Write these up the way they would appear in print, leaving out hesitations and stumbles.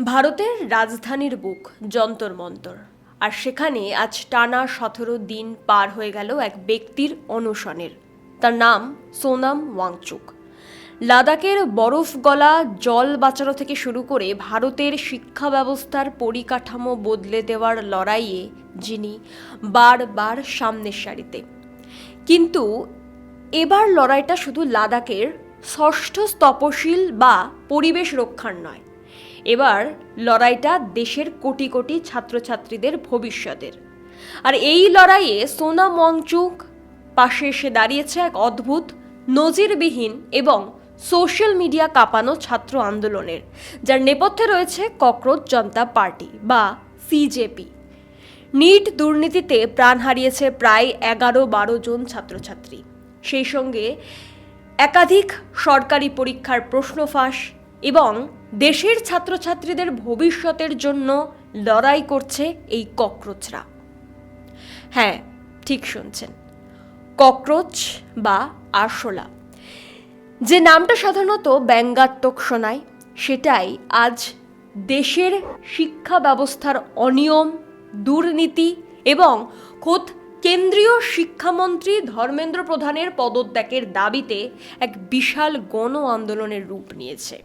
ভারতের রাজধানীর বুক যন্তর মন্তর, আর সেখানে আজ টানা 17 দিন পার হয়ে গেল এক ব্যক্তির অনশনের। তার নাম সোনাম ওয়াংচুক। লাদাখের বরফ গলা জল বাঁচানো থেকে শুরু করে ভারতের শিক্ষা ব্যবস্থার পরিকাঠামো বদলে দেওয়ার লড়াইয়ে যিনি বারবার সামনের সারিতে। কিন্তু এবার লড়াইটা শুধু লাদাখের ষষ্ঠ তপশিল বা পরিবেশ রক্ষার নয়, এবার লড়াইটা দেশের কোটি কোটি ছাত্রছাত্রীদের ভবিষ্যতের। আর এই লড়াইয়ে সোনাম ওয়াংচুক পাশে এসে দাঁড়িয়েছে এক অদ্ভুত, নজিরবিহীন এবং সোশ্যাল মিডিয়া কাঁপানো ছাত্র আন্দোলনের, যার নেপথ্যে রয়েছে ককরোচ জনতা পার্টি বা সিজেপি। নিট দুর্নীতিতে প্রাণ হারিয়েছে প্রায় 11-12 জন ছাত্রছাত্রী। সেই সঙ্গে একাধিক সরকারি পরীক্ষার প্রশ্ন ফাঁস এবং দেশের ছাত্রছাত্রীদের ভবিষ্যতের জন্য লড়াই করছে এই ককরোচরা। হ্যাঁ, ঠিক শুনছেন, ককরোচ বা আরশোলা। যে নামটা সাধারণত ব্যঙ্গাত্মক শোনায়, সেটাই আজ দেশের শিক্ষা ব্যবস্থার অনিয়ম, দুর্নীতি এবং খোদ কেন্দ্রীয় শিক্ষামন্ত্রী ধর্মেন্দ্র প্রধানের পদত্যাগের দাবিতে এক বিশাল গণ আন্দোলনের রূপ নিয়েছে।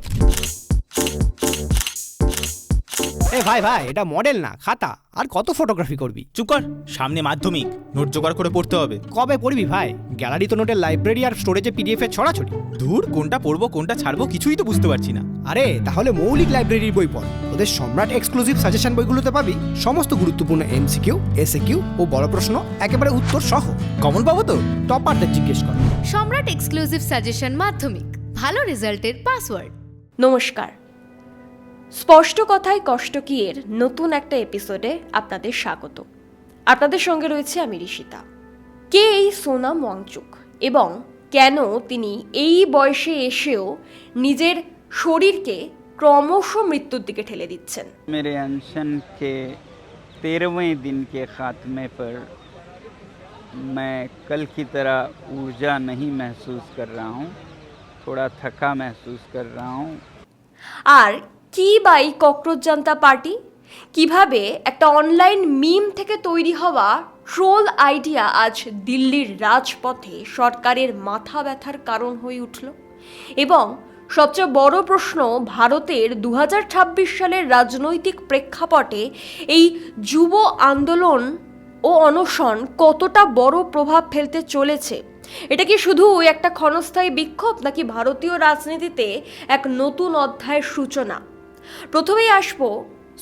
ভাই এটা মডেল না, খাতা। আর কত ফটোগ্রাফি করবি? চুপ কর, সামনে মাধ্যমিক, নোট জোগাড় করে পড়তে হবে। কবে পড়বি ভাই? গ্যালারি তো নোটের লাইব্রেরি আর স্টোরেজে পিডিএফ এর ছড়াছড়ি। ধুর, কোনটা পড়বো কোনটা ছাড়বো কিছুই তো বুঝতে পারছি না। আরে তাহলে মৌলিক লাইব্রেরির বই পড়। ওদের সম্রাট এক্সক্লুসিভ সাজেশন বইগুলোতে পাবি সমস্ত গুরুত্বপূর্ণ এমসিকিউ, এসএকিউ ও বড় প্রশ্ন একেবারে উত্তর সহ। কমন পাবো তো? টপারদের জিজ্ঞেস কর। সম্রাট এক্সক্লুসিভ সাজেশন মাধ্যমিক, ভালো রেজাল্টের পাসওয়ার্ড। নমস্কার, স্পষ্ট কথায় কষ্ট কি এর নতুন একটা এপিসোডে আপনাদের স্বাগত। আপনাদের সঙ্গে রয়েছে আমি ঋষিতা। কে এই সোনাম ওয়াংচুক এবং কেন তিনি এই বয়সে এসেও নিজের শরীরকে ক্রমশ মৃত্যুর দিকে ঠেলে দিচ্ছেন? मेरे अनशन के 13वें दिन के खात्मे पर मैं कल की तरह ऊर्जा नहीं महसूस कर रहा हूँ, थोड़ा थका महसूस कर रहा हूँ। আর কি বা এই ককরোচ জনতা পার্টি কিভাবে একটা অনলাইন মিম থেকে তৈরি হওয়া ট্রোল আইডিয়া আজ দিল্লির রাজপথে সরকারের মাথা ব্যথার কারণ হয়ে উঠল? এবং সবচেয়ে বড় প্রশ্ন, ভারতের 2026 সালের রাজনৈতিক প্রেক্ষাপটে এই যুব আন্দোলন ও অনশন কতটা বড় প্রভাব ফেলতে চলেছে? এটা কি শুধু একটা ক্ষণস্থায়ী বিক্ষোভ, নাকি ভারতীয় রাজনীতিতে এক নতুন অধ্যায়ের সূচনা? প্রথমেই আসবো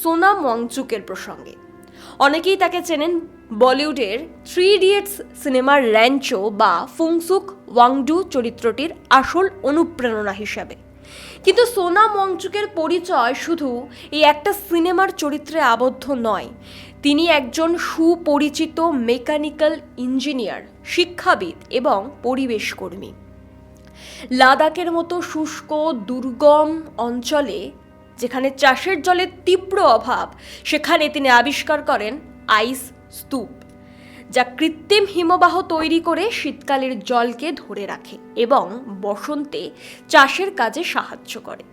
সোনাম ওয়াংচুকের প্রসঙ্গে। অনেকেই তাকে চেনেন বলিউডের 3 ইডিয়টস সিনেমার র্যাঞ্চো বা ফুংসুক ওয়াংডু চরিত্রটির আসল অনুপ্রেরণা হিসাবে। কিন্তু সোনাম ওয়াংচুকের পরিচয় শুধু এই একটা সিনেমার চরিত্রে আবদ্ধ নয়। তিনি একজন সুপরিচিত মেকানিক্যাল ইঞ্জিনিয়ার, শিক্ষাবিদ এবং পরিবেশ কর্মী। লাদাখের মতো শুষ্ক দুর্গম অঞ্চলে, যেখানে চাষের জলের তীব্র অভাব, সেখানে তিনি আবিষ্কার করেন আইস স্তূপ, যা কৃত্রিম হিমবাহ তৈরি করে শীতকালের জলকে ধরে রাখে এবং বসন্তে চাষের কাজে সাহায্য করে।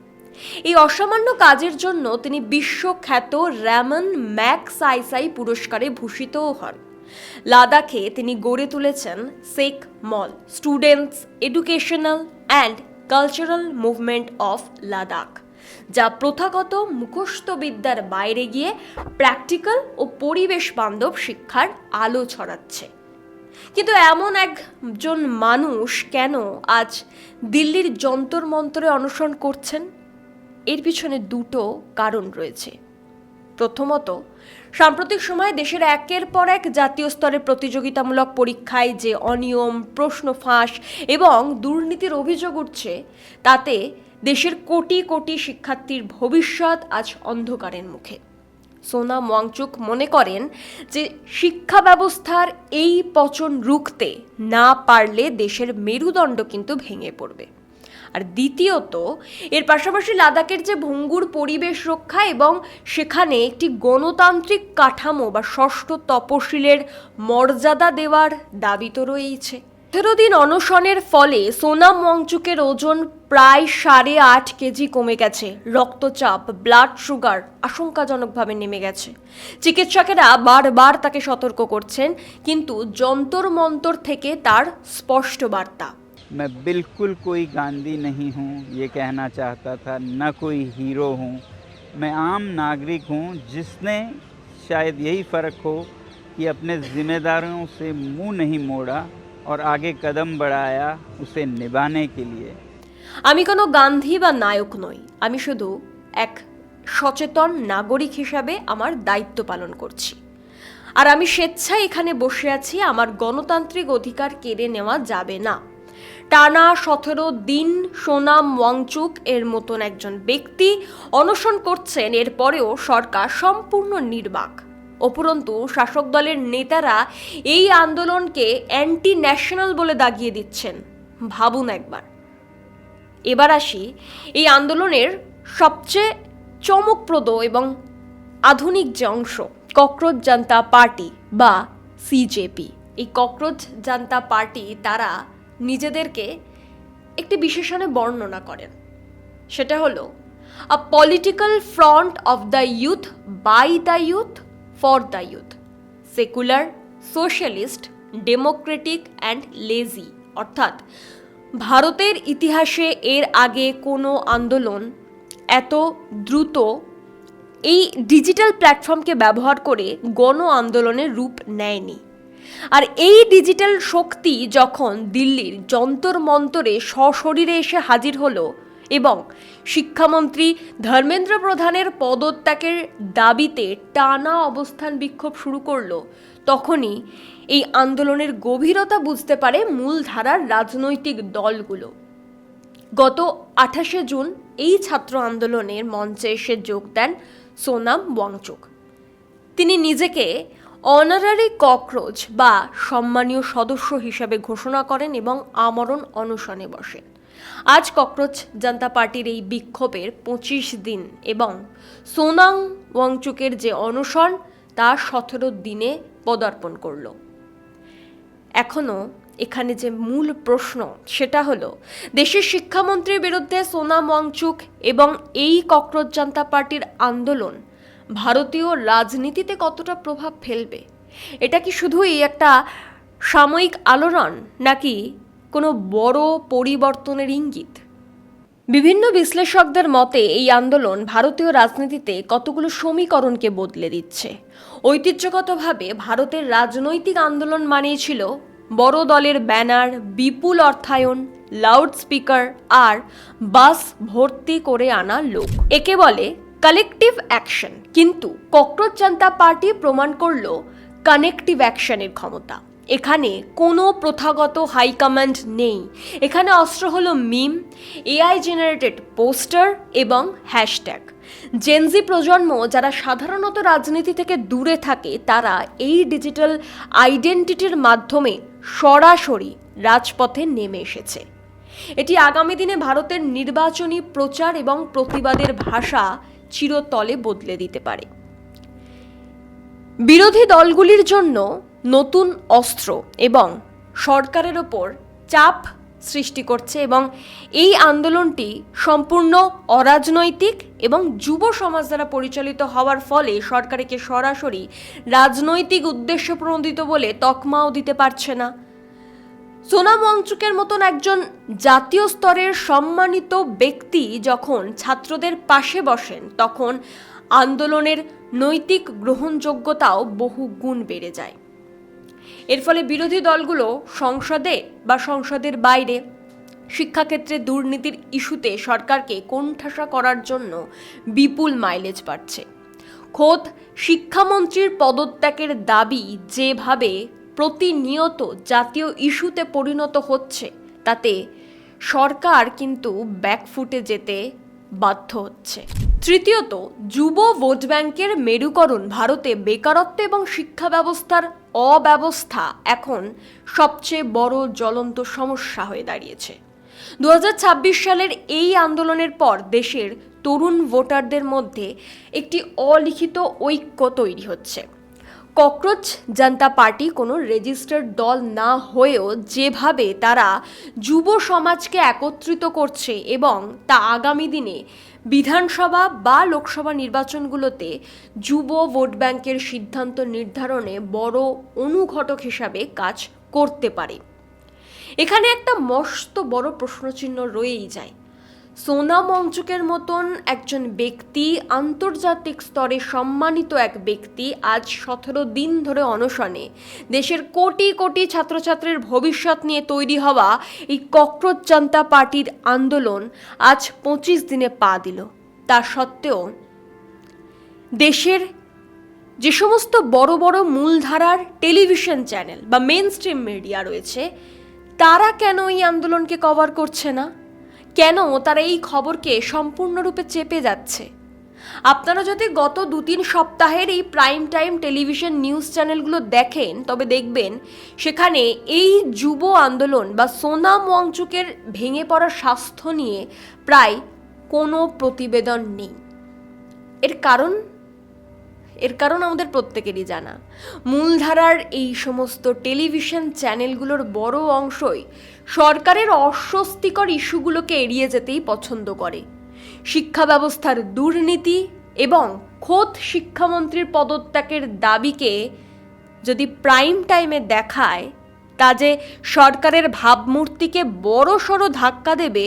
এই অসামান্য কাজের জন্য তিনি বিশ্বখ্যাত রামন ম্যাগসাইসাই পুরস্কারে ভূষিতও হন। লাদাখে তিনি গড়ে তুলেছেন SECMOL, students educational and cultural movement of Ladakh, যা প্রথাগত মুখস্থবিদ্যার বাইরে গিয়ে প্র্যাকটিক্যাল ও পরিবেশ বান্ধব শিক্ষার আলো ছড়াচ্ছে। কিন্তু এমন একজন মানুষ কেন আজ দিল্লির যন্তর মন্তরে অনশন করছেন? এর পিছনে দুটো কারণ রয়েছে। প্রথমত, সাম্প্রতিক সময়ে দেশের একের পর এক জাতীয় স্তরের প্রতিযোগিতামূলক পরীক্ষায় যে অনিয়ম, প্রশ্ন ফাঁস এবং দুর্নীতির অভিযোগ উঠছে, তাতে দেশের কোটি কোটি শিক্ষার্থীর ভবিষ্যৎ আজ অন্ধকারের মুখে। সোনাম ওয়াংচুক মনে করেন যে শিক্ষা ব্যবস্থার এই পচন রুখতে না পারলে দেশের মেরুদণ্ড কিন্তু ভেঙে পড়বে। আর দ্বিতীয়ত, এর পাশাপাশি লাদাখের যে ভঙ্গুর পরিবেশ রক্ষা এবং সেখানে একটি গণতান্ত্রিক কাঠামো বা ষষ্ঠ তপশিলের মর্যাদা দেওয়ার দাবি তো রয়েছে। 18 দিন অনশনের ফলে সোনাম ওয়াংচুকের ওজন প্রায় 8.5 কেজি কমে গেছে, রক্তচাপ, ব্লাড সুগার আশঙ্কাজনকভাবে নেমে গেছে। চিকিৎসকেরা বারবার তাকে সতর্ক করছেন, কিন্তু যন্তর মন্তর থেকে তার স্পষ্ট বার্তা। मैं बिल्कुल कोई गांधी नहीं हूँ ये कहना चाहता था, न कोई हीरो हूँ। मैं आम नागरिक हूँ जिसने शायद यही फ़र्क हो कि अपने ज़िम्मेदारियों से मुंह नहीं मोड़ा और आगे कदम बढ़ाया उसे निभाने के लिए। আমি কোনো গান্ধী বা নায়ক নই, আমি শুধু এক সচেতন নাগরিক হিসাবে আমার দায়িত্ব পালন করছি। আর আমি স্বেচ্ছায় এখানে বসে আছি, আমার গণতান্ত্রিক অধিকার কেড়ে নেওয়া যাবে না। টানা 17 দিন সোনাম ওয়াংচুক এর মতন একজন ব্যক্তি অনশন করছেন, এরপরেও সরকার সম্পূর্ণ নির্বাক। উপরন্তু শাসক দলের নেতারা এই আন্দোলনকে অ্যান্টি ন্যাশনাল বলে দাগিয়ে দিচ্ছেন। ভাবুন একবার। এবার আসি এই আন্দোলনের সবচেয়ে চমকপ্রদ এবং আধুনিক যে অংশ, ককরোচ জনতা পার্টি বা সিজেপি। এই ককরোচ জনতা পার্টি তারা নিজেদেরকে একটি বিশেষণে বর্ণনা করেন, সেটা হলো a political front of the youth, by the youth, for the youth, secular, socialist, democratic and lazy. অর্থাৎ ভারতের ইতিহাসে এর আগে কোনো আন্দোলন এত দ্রুত এই ডিজিটাল প্ল্যাটফর্মকে ব্যবহার করে গণ আন্দোলনের রূপ নেয়নি। আর এই ডিজিটাল শক্তি যখন দিল্লির যন্তর মন্তরে সশরীরে এসে হাজির হলো এবং শিক্ষামন্ত্রী ধর্মেন্দ্র প্রধানের পদত্যাগের দাবিতে টানা অবস্থান বিক্ষোভ শুরু করলো, তখনই এই আন্দোলনের গভীরতা বুঝতে পারে মূলধারার রাজনৈতিক দলগুলো। গত 28শে জুন এই ছাত্র আন্দোলনের মঞ্চে এসে যোগ দেন সোনাম ওয়াংচুক। তিনি নিজেকে অনারারি ককরোচ বা সম্মানীয় সদস্য হিসাবে ঘোষণা করেন এবং আমরণ অনশনে বসেন। আজ ককরোচ জনতা পার্টির এই বিক্ষোভের 25 দিন এবং সোনাম ওয়াংচুকের যে অনশন তা 17 দিনে পদার্পণ করল। এখনও এখানে যে মূল প্রশ্ন সেটা হলো, দেশের শিক্ষামন্ত্রীর বিরুদ্ধে সোনাম ওয়াংচুক এবং এই ককরোচ জনতা পার্টির আন্দোলন ভারতীয় রাজনীতিতে কতটা প্রভাব ফেলবে? এটা কি শুধুই একটা সাময়িক আলোড়ন, নাকি কোনো বড় পরিবর্তনের ইঙ্গিত? বিভিন্ন বিশ্লেষকদের মতে এই আন্দোলন ভারতীয় রাজনীতিতে কতগুলো সমীকরণকে বদলে দিচ্ছে। ঐতিহ্যগতভাবে ভারতের রাজনৈতিক আন্দোলন মানেই ছিল বড় দলের ব্যানার, বিপুল অর্থায়ন, লাউড স্পিকার আর বাস ভর্তি করে আনা লোক। একে বলে কালেকটিভ অ্যাকশন। কিন্তু ককরোচ জনতা পার্টি প্রমাণ করল কানেকটিভ অ্যাকশনের ক্ষমতা। এখানে কোনো প্রথাগত হাইকমান্ড নেই। এখানে অস্ত্র হলো মিম, এআই জেনারেটেড পোস্টার এবং হ্যাশট্যাগ। জেনজি প্রজন্ম যারা সাধারণত রাজনীতি থেকে দূরে থাকে, তারা এই ডিজিটাল আইডেন্টিটির মাধ্যমে সরাসরি রাজপথে নেমে এসেছে। এটি আগামী দিনে ভারতের নির্বাচনী প্রচার এবং প্রতিবাদের ভাষা চিরতলে বদলে দিতে পারে। বিরোধী দলগুলির জন্য নতুন অস্ত্র এবং সরকারের ওপর চাপ সৃষ্টি করছে এবং এই আন্দোলনটি সম্পূর্ণ অরাজনৈতিক এবং যুব সমাজ দ্বারা পরিচালিত হওয়ার ফলে সরকারকে সরাসরি রাজনৈতিক উদ্দেশ্য প্রণোদিত বলে তকমাও দিতে পারছে না। সোনাম ওয়াংচুকের মতন একজন জাতীয় স্তরের সম্মানিত ব্যক্তি যখন ছাত্রদের পাশে বসেন, তখন আন্দোলনের নৈতিক গ্রহণযোগ্যতাও বহু গুণ বেড়ে যায়। এর ফলে বিরোধী দলগুলো সংসদে বা সংসদের বাইরে শিক্ষাক্ষেত্রে দুর্নীতির ইস্যুতে সরকারকে কোণঠাসা করার জন্য বিপুল মাইলেজ পাচ্ছে। খোদ শিক্ষামন্ত্রীর পদত্যাগের দাবি যেভাবে প্রতিনিয়ত জাতীয় ইস্যুতে পরিণত হচ্ছে, তাতে সরকার কিন্তু ব্যাকফুটে যেতে বাধ্য হচ্ছে। তৃতীয়ত, যুব ভোট ব্যাংকের মেরুকরণ ভারতে বেকারত্ব এবং শিক্ষা ব্যবস্থার অব্যবস্থা এখন সবচেয়ে বড় জ্বলন্ত সমস্যা হয়ে দাঁড়িয়েছে। 2026 সালের এই আন্দোলনের পর দেশের তরুণ ভোটারদের মধ্যে একটি অলিখিত ঐক্য তৈরি হচ্ছে। ককরোচ জনতা পার্টি কোনো রেজিস্টার্ড দল না হয়েও যেভাবে তারা যুব সমাজকে একত্রিত করছে এবং তা আগামী দিনে বিধানসভা বা লোকসভা নির্বাচনগুলোতে যুব ভোট ব্যাংকের সিদ্ধান্ত নির্ধারণে বড় অনুঘটক হিসাবে কাজ করতে পারে, এখানে একটা মস্ত বড় প্রশ্নচিহ্ন রয়েই যায়। সোনাম ওয়াংচুকের মতন একজন ব্যক্তি, আন্তর্জাতিক স্তরে সম্মানিত এক ব্যক্তি, আজ 17 দিন ধরে অনশনে দেশের কোটি কোটি ছাত্রছাত্রীর ভবিষ্যৎ নিয়ে তৈরি হওয়া এই ককরোচ জনতা পার্টির আন্দোলন আজ 25 দিনে পা দিল। তা সত্ত্বেও দেশের যে সমস্ত বড় বড় মূলধারার টেলিভিশন চ্যানেল বা মেন স্ট্রিম মিডিয়া রয়েছে, তারা কেন এই আন্দোলনকে কভার করছে না? কেন তারা এই খবরকে সম্পূর্ণরূপে চেপে যাচ্ছে? আপনারা যদি গত 2-3 সপ্তাহের এই প্রাইম টাইম টেলিভিশন নিউজ চ্যানেলগুলো দেখেন, তবে দেখবেন সেখানে এই যুব আন্দোলন বা সোনাম ওয়াংচুকের ভেঙে পড়া স্বাস্থ্য নিয়ে প্রায় কোনো প্রতিবেদন নেই। এর কারণ আমাদের প্রত্যেকেরই জানা। মূলধারার এই সমস্ত টেলিভিশন চ্যানেলগুলোর বড় অংশই সরকারের অস্বস্তিকর ইস্যুগুলোকে এড়িয়ে যেতেই পছন্দ করে। শিক্ষা ব্যবস্থার দুর্নীতি এবং খোদ শিক্ষামন্ত্রীর পদত্যাগের দাবিকে যদি প্রাইম টাইমে দেখায়, তা যে সরকারের ভাবমূর্তিকে বড়সড় ধাক্কা দেবে,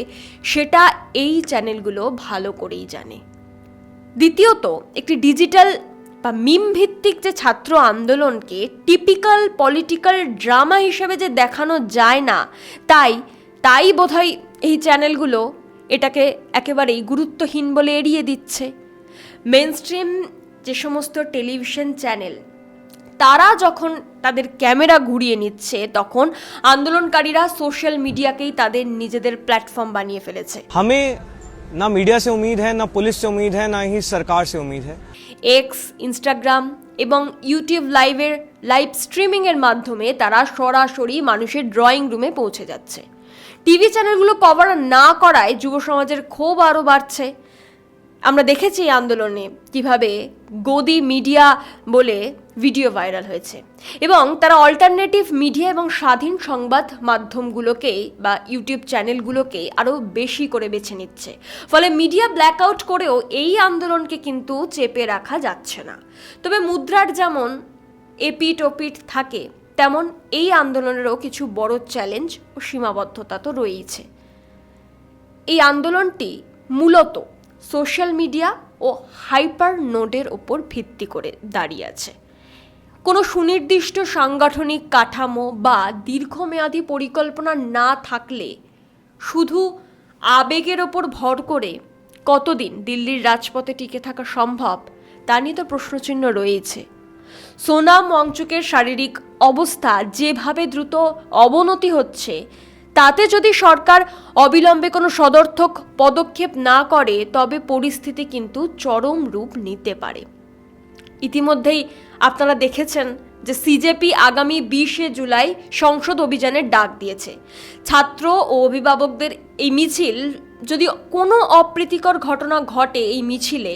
সেটা এই চ্যানেলগুলো ভালো করেই জানে। দ্বিতীয়ত, একটি ডিজিটাল বা মিম ভিত্তিক যে ছাত্র আন্দোলনকে টিপিক্যাল পলিটিক্যাল ড্রামা হিসেবে যে দেখানো যায় না, তাই বোধহয় এই চ্যানেলগুলো এটাকে একেবারেই গুরুত্বহীন বলে এড়িয়ে দিচ্ছে। মেনস্ট্রিম যে সমস্ত টেলিভিশন চ্যানেল, তারা যখন তাদের ক্যামেরা ঘুরিয়ে নিচ্ছে, তখন আন্দোলনকারীরা সোশ্যাল মিডিয়াকেই তাদের নিজেদের প্ল্যাটফর্ম বানিয়ে ফেলেছে। हमें ना मीडिया से उम्मीद है, ना पुलिस से उम्मीद है, ना ही सरकार से उम्मीद है। এক্স, ইনস্টাগ্রাম এবং ইউটিউব লাইভ স্ট্রিমিংয়ের মাধ্যমে তারা সরাসরি মানুষের ড্রয়িং রুমে পৌঁছে যাচ্ছে। টিভি চ্যানেলগুলো কভার না করায় যুব সমাজের ক্ষোভ আরও বাড়ছে। আমরা দেখেছি এই আন্দোলনে কিভাবে গদি মিডিয়া বলে ভিডিও ভাইরাল হয়েছে এবং তারা অল্টারনেটিভ মিডিয়া এবং স্বাধীন সংবাদ মাধ্যমগুলোকেই বা ইউটিউব চ্যানেলগুলোকেই আরও বেশি করে বেছে নিচ্ছে। ফলে মিডিয়া ব্ল্যাকআউট করেও এই আন্দোলনকে কিন্তু চেপে রাখা যাচ্ছে না। তবে মুদ্রার যেমন এপিট ওপিট থাকে, তেমন এই আন্দোলনেরও কিছু বড় চ্যালেঞ্জ ও সীমাবদ্ধতা তো রয়েইছে। এই আন্দোলনটি মূলত সোশ্যাল মিডিয়া ও হাইপার নোডের ওপর ভিত্তি করে দাঁড়িয়ে আছে। কোনো সুনির্দিষ্ট সাংগঠনিক কাঠামো বা দীর্ঘমেয়াদী পরিকল্পনা না থাকলে শুধু আবেগের ওপর ভর করে কতদিন দিল্লির রাজপথে টিকে থাকা সম্ভব, তা নিয়ে তো প্রশ্নচিহ্ন রয়েছে। সোনাম ওয়াংচুকের শারীরিক অবস্থা যেভাবে দ্রুত অবনতি হচ্ছে, তাতে যদি সরকার অবিলম্বে কোনো সদর্থক পদক্ষেপ না করে, তবে পরিস্থিতি কিন্তু চরম রূপ নিতে পারে। ইতিমধ্যেই আপনারা দেখেছেন যে সিজেপি আগামী 20শে জুলাই সংসদ অভিযানের ডাক দিয়েছে। ছাত্র ও অভিভাবকদের এই মিছিল, যদি কোনো অপ্রীতিকর ঘটনা ঘটে এই মিছিলে,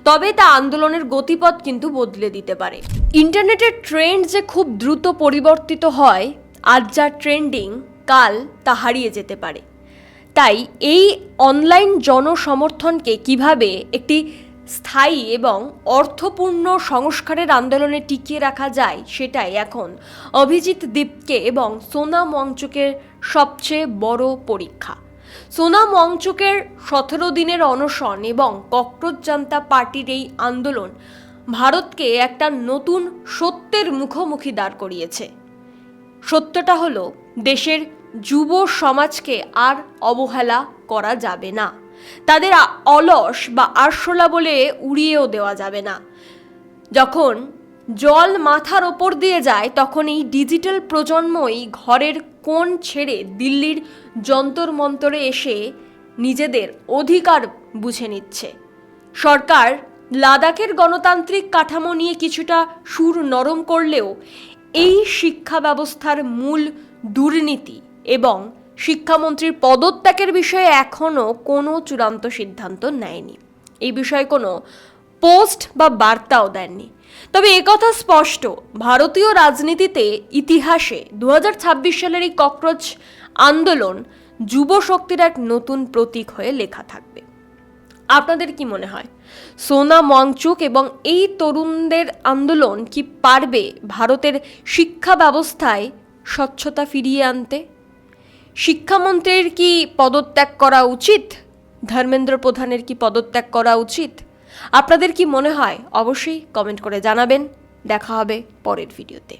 তবে তা আন্দোলনের গতিপথ কিন্তু বদলে দিতে পারে। ইন্টারনেটের ট্রেন্ড যে খুব দ্রুত পরিবর্তিত হয়, আজ যা ট্রেন্ডিং কাল তা হারিয়ে যেতে পারে। তাই এই অনলাইন জনসমর্থনকে কিভাবে একটি স্থায়ী এবং অর্থপূর্ণ সংস্কারের আন্দোলনে টিকিয়ে রাখা যায়, সেটাই এখন অভিজিৎ দীপকে এবং সোনাম ওয়াংচুকের সবচেয়ে বড় পরীক্ষা। সোনাম ওয়াংচুকের 17 দিনের অনশন এবং ককরোচ জনতা পার্টির এই আন্দোলন ভারতকে একটা নতুন সত্যের মুখোমুখি দাঁড় করিয়েছে। সত্যটা হলো, দেশের যুব সমাজকে আর অবহেলা করা যাবে না। তাদের অলস বা আরশোলা বলে উড়িয়েও দেওয়া যাবে না। যখন জল মাথার ওপর দিয়ে যায়, তখন এই ডিজিটাল প্রজন্মই ঘরের কোণ ছেড়ে দিল্লির যন্তর মন্তরে এসে নিজেদের অধিকার বুঝে নিচ্ছে। সরকার লাদাখের গণতান্ত্রিক কাঠামো নিয়ে কিছুটা সুর নরম করলেও এই শিক্ষা ব্যবস্থার মূল দুর্নীতি এবং শিক্ষামন্ত্রীর পদত্যাগের বিষয়ে এখনও কোনো চূড়ান্ত সিদ্ধান্ত নেয়নি। এই বিষয়ে কোনো পোস্ট বা বার্তাও দেননি। তবে একথা স্পষ্ট, ভারতীয় রাজনীতিতে ইতিহাসে 2026 সালের এই ককরোচ আন্দোলন যুব শক্তির এক নতুন প্রতীক হয়ে লেখা থাকবে। আপনাদের কি মনে হয়, সোনাম ওয়াংচুক এবং এই তরুণদের আন্দোলন কি পারবে ভারতের শিক্ষা ব্যবস্থায় স্বচ্ছতা ফিরিয়ে আনতে? শিক্ষামন্ত্রীর কি পদত্যাগ করা উচিত? ধর্মেন্দ্র প্রধানের কি পদত্যাগ করা উচিত? আপনাদের কি মনে হয় অবশ্যই কমেন্ট করে জানাবেন। দেখা হবে পরের ভিডিওতে।